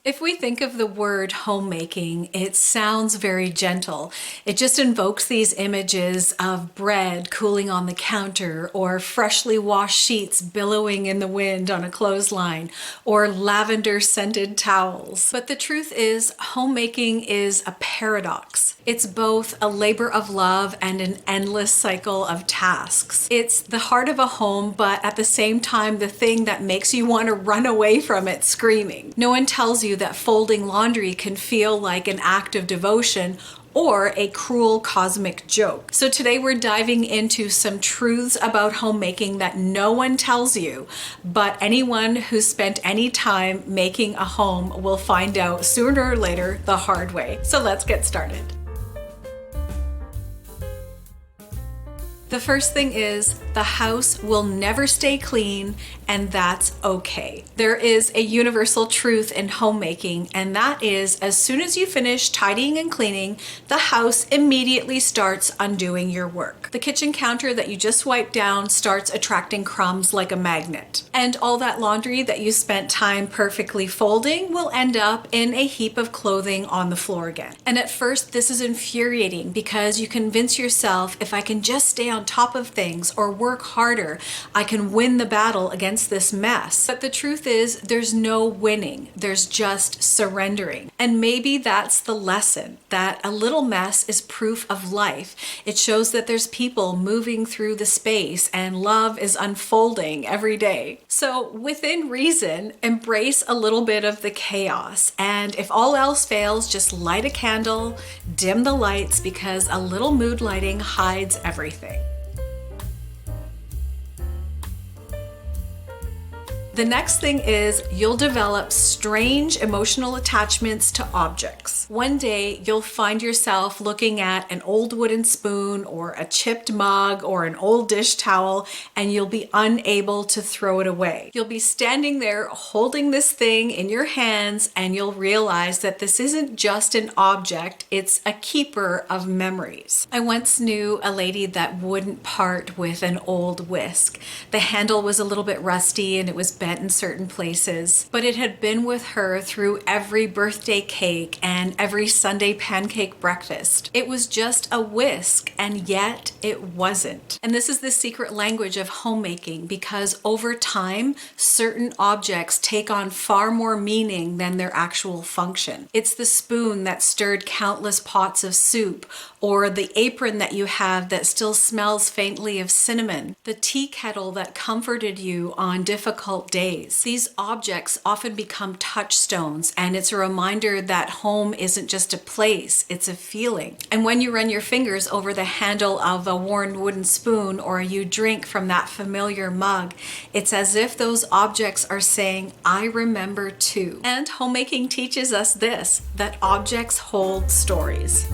If we think of the word homemaking, it sounds very gentle. It just invokes these images of bread cooling on the counter, or freshly washed sheets billowing in the wind on a clothesline, or lavender-scented towels. But the truth is, homemaking is a paradox. It's both a labor of love and an endless cycle of tasks. It's the heart of a home, but at the same time, the thing that makes you want to run away from it screaming. No one tells you that folding laundry can feel like an act of devotion or a cruel cosmic joke. So today we're diving into some truths about homemaking that no one tells you, but anyone who's spent any time making a home will find out sooner or later the hard way. So let's get started. The first thing is, the house will never stay clean, and that's okay. There is a universal truth in homemaking, and that is, as soon as you finish tidying and cleaning, the house immediately starts undoing your work. The kitchen counter that you just wiped down starts attracting crumbs like a magnet. And all that laundry that you spent time perfectly folding will end up in a heap of clothing on the floor again. And at first, this is infuriating because you convince yourself, if I can just stay on top of things or work harder, I can win the battle against this mess. But the truth is, there's no winning. There's just surrendering. And maybe that's the lesson, that a little mess is proof of life. It shows that there's people moving through the space and love is unfolding every day. So within reason, embrace a little bit of the chaos. And if all else fails, just light a candle, dim the lights, because a little mood lighting hides everything. The next thing is, you'll develop strange emotional attachments to objects. One day, you'll find yourself looking at an old wooden spoon or a chipped mug or an old dish towel, and you'll be unable to throw it away. You'll be standing there holding this thing in your hands, and you'll realize that this isn't just an object, it's a keeper of memories. I once knew a lady that wouldn't part with an old whisk. The handle was a little bit rusty and it was bent in certain places, but it had been with her through every birthday cake and every Sunday pancake breakfast. It was just a whisk, and yet it wasn't. And this is the secret language of homemaking, because over time, certain objects take on far more meaning than their actual function. It's the spoon that stirred countless pots of soup, or the apron that you have that still smells faintly of cinnamon, the tea kettle that comforted you on difficult days. These objects often become touchstones, and it's a reminder that home isn't just a place, it's a feeling. And when you run your fingers over the handle of a worn wooden spoon, or you drink from that familiar mug, it's as if those objects are saying, I remember too. And homemaking teaches us this, that objects hold stories.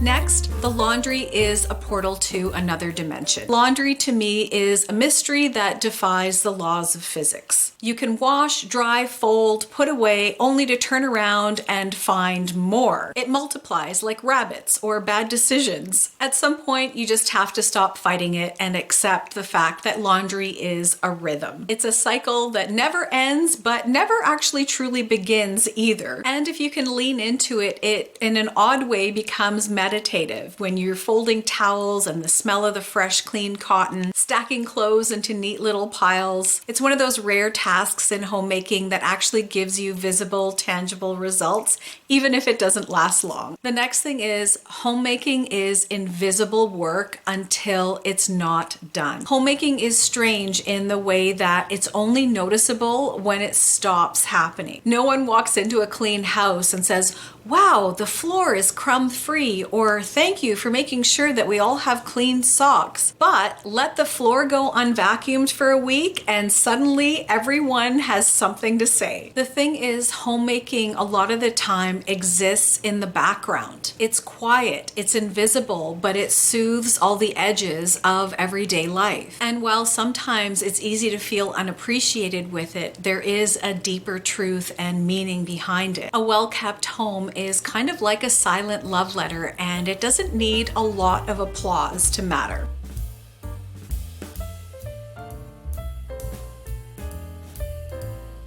Next, the laundry is a portal to another dimension. Laundry to me is a mystery that defies the laws of physics. You can wash, dry, fold, put away, only to turn around and find more. It multiplies like rabbits or bad decisions. At some point, you just have to stop fighting it and accept the fact that laundry is a rhythm. It's a cycle that never ends, but never actually truly begins either. And if you can lean into it, it in an odd way becomes meditative when you're folding towels and the smell of the fresh, clean cotton, stacking clothes into neat little piles. It's one of those rare tasks in homemaking that actually gives you visible, tangible results, even if it doesn't last long. The next thing is, homemaking is invisible work until it's not done. Homemaking is strange in the way that it's only noticeable when it stops happening. No one walks into a clean house and says, wow, the floor is crumb-free, or thank you for making sure that we all have clean socks. But let the floor go unvacuumed for a week and suddenly everyone has something to say. The thing is, homemaking a lot of the time exists in the background. It's quiet, it's invisible, but it soothes all the edges of everyday life. And while sometimes it's easy to feel unappreciated with it, there is a deeper truth and meaning behind it. A well-kept home is kind of like a silent love letter, and it doesn't need a lot of applause to matter.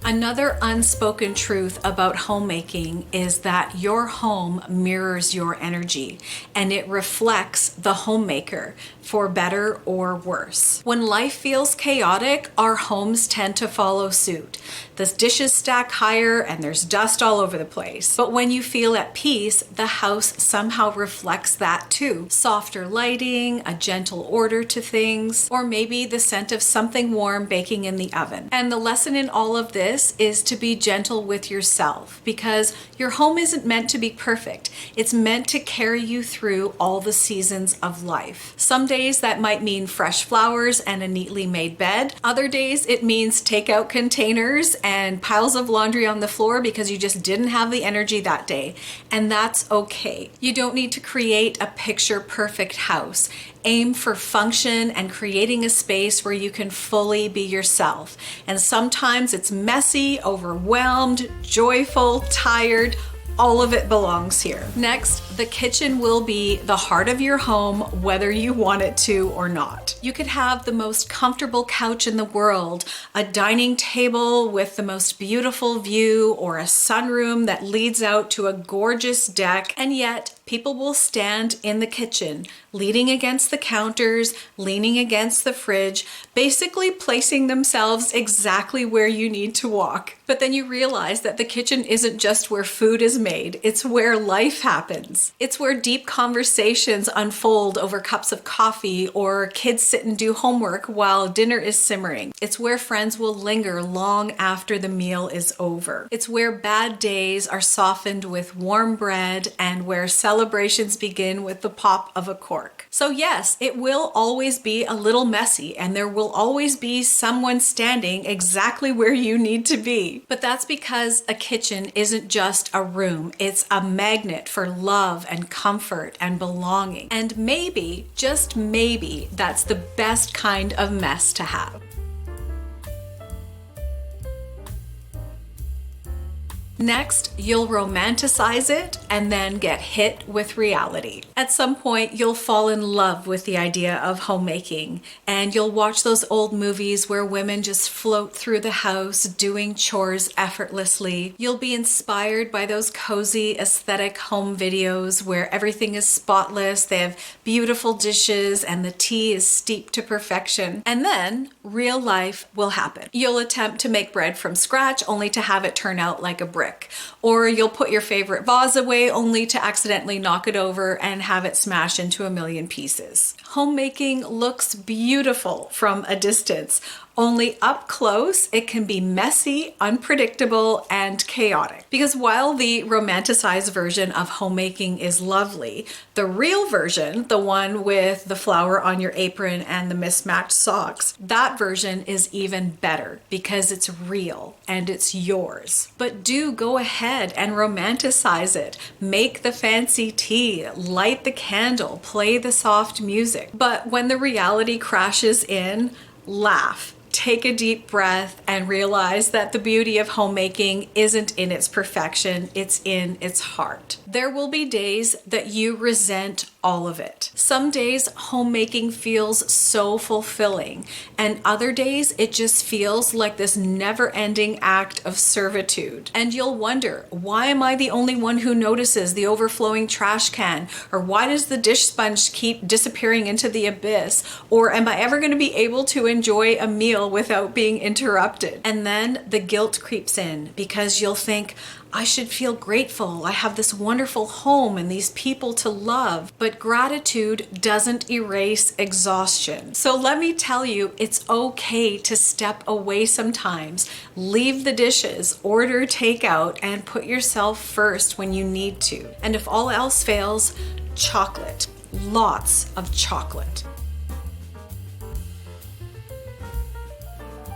Another unspoken truth about homemaking is that your home mirrors your energy and it reflects the homemaker, for better or worse. When life feels chaotic, our homes tend to follow suit. The dishes stack higher and there's dust all over the place. But when you feel at peace, the house somehow reflects that too. Softer lighting, a gentle order to things, or maybe the scent of something warm baking in the oven. And the lesson in all of this is to be gentle with yourself, because your home isn't meant to be perfect. It's meant to carry you through all the seasons of life. Some days that might mean fresh flowers and a neatly made bed. Other days it means takeout containers and piles of laundry on the floor because you just didn't have the energy that day. And that's okay. You don't need to create a picture perfect house. Aim for function and creating a space where you can fully be yourself. And sometimes it's messy, overwhelmed, joyful, tired. All of it belongs here. Next, the kitchen will be the heart of your home, whether you want it to or not. You could have the most comfortable couch in the world, a dining table with the most beautiful view, or a sunroom that leads out to a gorgeous deck, and yet people will stand in the kitchen, leaning against the counters, leaning against the fridge, basically placing themselves exactly where you need to walk. But then you realize that the kitchen isn't just where food is made, it's where life happens. It's where deep conversations unfold over cups of coffee, or kids sit and do homework while dinner is simmering. It's where friends will linger long after the meal is over. It's where bad days are softened with warm bread, and where celebrations begin with the pop of a cork. So yes, it will always be a little messy, and there will always be someone standing exactly where you need to be. But that's because a kitchen isn't just a room, it's a magnet for love and comfort and belonging. And maybe, just maybe, that's the best kind of mess to have. Next, you'll romanticize it and then get hit with reality. At some point, you'll fall in love with the idea of homemaking, and you'll watch those old movies where women just float through the house doing chores effortlessly. You'll be inspired by those cozy aesthetic home videos where everything is spotless, they have beautiful dishes, and the tea is steeped to perfection. And then real life will happen. You'll attempt to make bread from scratch only to have it turn out like a brick. Or you'll put your favorite vase away only to accidentally knock it over and have it smash into a million pieces. Homemaking looks beautiful from a distance. Only up close, it can be messy, unpredictable, and chaotic. Because while the romanticized version of homemaking is lovely, the real version, the one with the flour on your apron and the mismatched socks, that version is even better because it's real and it's yours. But do go ahead and romanticize it. Make the fancy tea, light the candle, play the soft music. But when the reality crashes in, laugh. Take a deep breath and realize that the beauty of homemaking isn't in its perfection, it's in its heart. There will be days that you resent all of it. Some days homemaking feels so fulfilling, and other days it just feels like this never-ending act of servitude. And you'll wonder, why am I the only one who notices the overflowing trash can? Or why does the dish sponge keep disappearing into the abyss? Or am I ever going to be able to enjoy a meal without being interrupted? And then the guilt creeps in because you'll think, I should feel grateful. I have this wonderful home and these people to love. But gratitude doesn't erase exhaustion. So let me tell you, it's okay to step away sometimes. Leave the dishes, order takeout, and put yourself first when you need to. And if all else fails, chocolate. Lots of chocolate.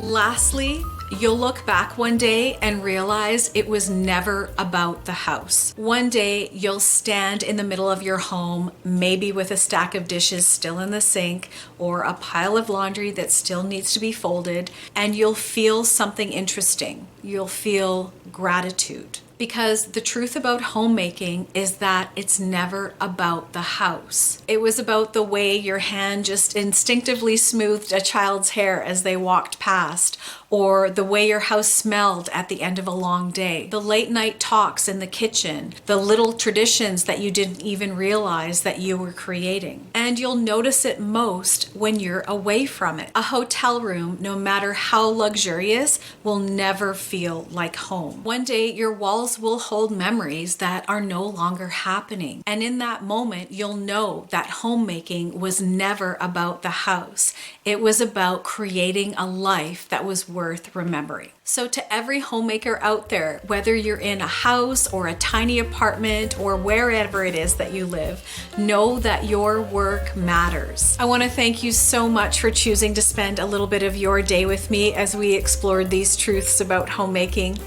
Lastly, you'll look back one day and realize it was never about the house. One day you'll stand in the middle of your home, maybe with a stack of dishes still in the sink or a pile of laundry that still needs to be folded, and you'll feel something interesting. You'll feel gratitude. Because the truth about homemaking is that it's never about the house. It was about the way your hand just instinctively smoothed a child's hair as they walked past, or the way your house smelled at the end of a long day, the late night talks in the kitchen, the little traditions that you didn't even realize that you were creating. And you'll notice it most when you're away from it. A hotel room, no matter how luxurious, will never feel like home. One day your walls will hold memories that are no longer happening. And in that moment, you'll know that homemaking was never about the house. It was about creating a life that was worth remembering. So to every homemaker out there, whether you're in a house or a tiny apartment or wherever it is that you live, know that your work matters. I want to thank you so much for choosing to spend a little bit of your day with me as we explored these truths about homemaking.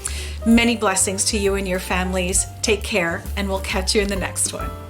Many blessings to you and your families. Take care, and we'll catch you in the next one.